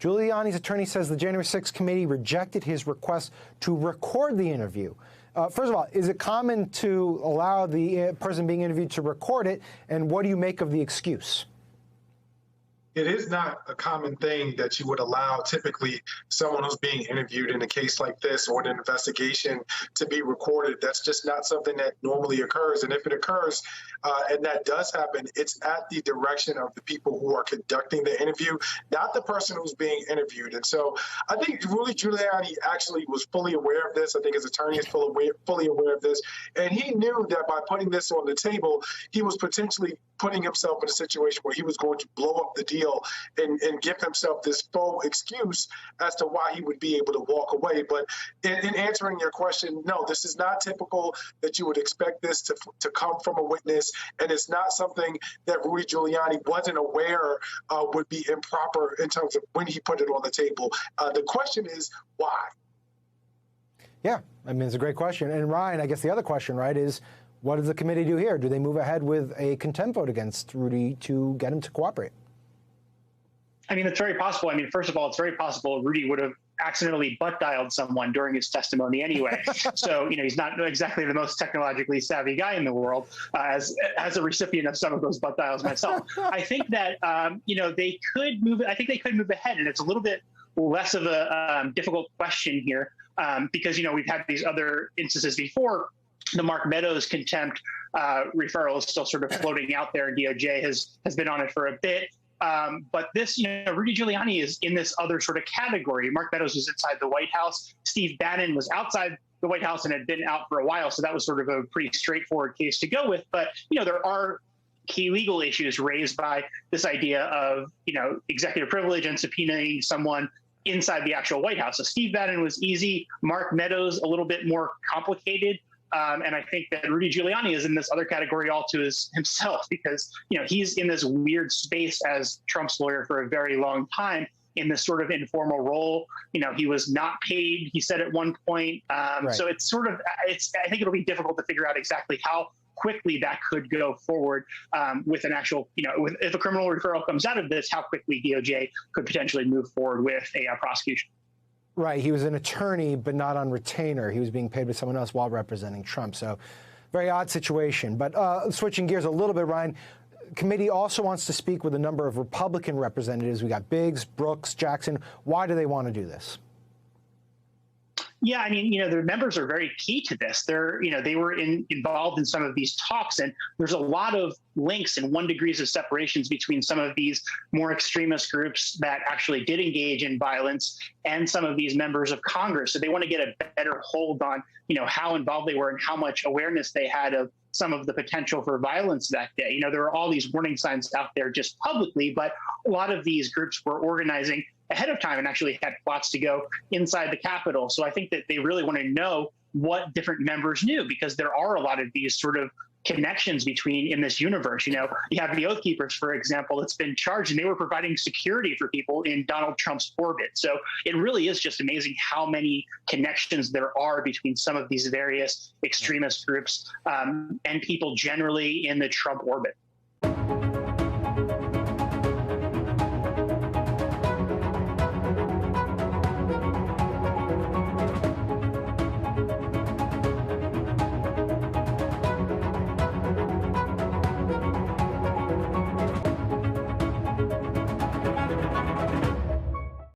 Giuliani's attorney says the January 6th committee rejected his request to record the interview. First of all, is it common to allow the person being interviewed to record it? And what do you make of the excuse? It is not a common thing that you would allow typically someone who's being interviewed in a case like this or an investigation to be recorded. That's just not something that normally occurs. And if it occurs, and that does happen, it's at the direction of the people who are conducting the interview, not the person who's being interviewed. And so I think Rudy Giuliani actually was fully aware of this. I think his attorney is fully aware of this. And he knew that by putting this on the table, he was potentially putting himself in a situation where he was going to blow up the deal and give himself this full excuse as to why he would be able to walk away. But in answering your question, no, this is not typical that you would expect this to come from a witness, and it's not something that Rudy Giuliani wasn't aware would be improper in terms of when he put it on the table. The question is why? Yeah, I mean, it's a great question. And Ryan, I guess the other question, right, is what does the committee do here? Do they move ahead with a contempt vote against Rudy to get him to cooperate? I mean, it's very possible. I mean, first of all, it's very possible Rudy would have accidentally butt dialed someone during his testimony anyway. So, he's not exactly the most technologically savvy guy in the world, as a recipient of some of those butt dials myself. I think that, they could move. I think they could move ahead, and it's a little bit less of a difficult question here because, we've had these other instances before. The Mark Meadows contempt referral is still sort of floating out there. DOJ has been on it for a bit. But this, Rudy Giuliani is in this other sort of category. Mark Meadows was inside the White House. Steve Bannon was outside the White House and had been out for a while. So that was sort of a pretty straightforward case to go with. But, there are key legal issues raised by this idea of, executive privilege and subpoenaing someone inside the actual White House. So Steve Bannon was easy. Mark Meadows, a little bit more complicated. And I think that Rudy Giuliani is in this other category all to himself because, he's in this weird space as Trump's lawyer for a very long time in this sort of informal role. He was not paid, he said at one point. Right. So it's sort of, I think it'll be difficult to figure out exactly how quickly that could go forward with an actual, if a criminal referral comes out of this, how quickly DOJ could potentially move forward with a prosecution. Right. He was an attorney, but not on retainer. He was being paid by someone else while representing Trump. So very odd situation. But switching gears a little bit, Ryan, committee also wants to speak with a number of Republican representatives. We got Biggs, Brooks, Jackson. Why do they want to do this? Yeah, I mean, the members are very key to this. They were involved in some of these talks, and there's a lot of links and 1 degrees of separations between some of these more extremist groups that actually did engage in violence and some of these members of Congress. So they want to get a better hold on, how involved they were and how much awareness they had of some of the potential for violence that day. There are all these warning signs out there just publicly, but a lot of these groups were organizing ahead of time and actually had plots to go inside the Capitol. So I think that they really want to know what different members knew, because there are a lot of these sort of connections between in this universe. You have the Oath Keepers, for example, that's been charged, and they were providing security for people in Donald Trump's orbit. So it really is just amazing how many connections there are between some of these various extremist groups and people generally in the Trump orbit.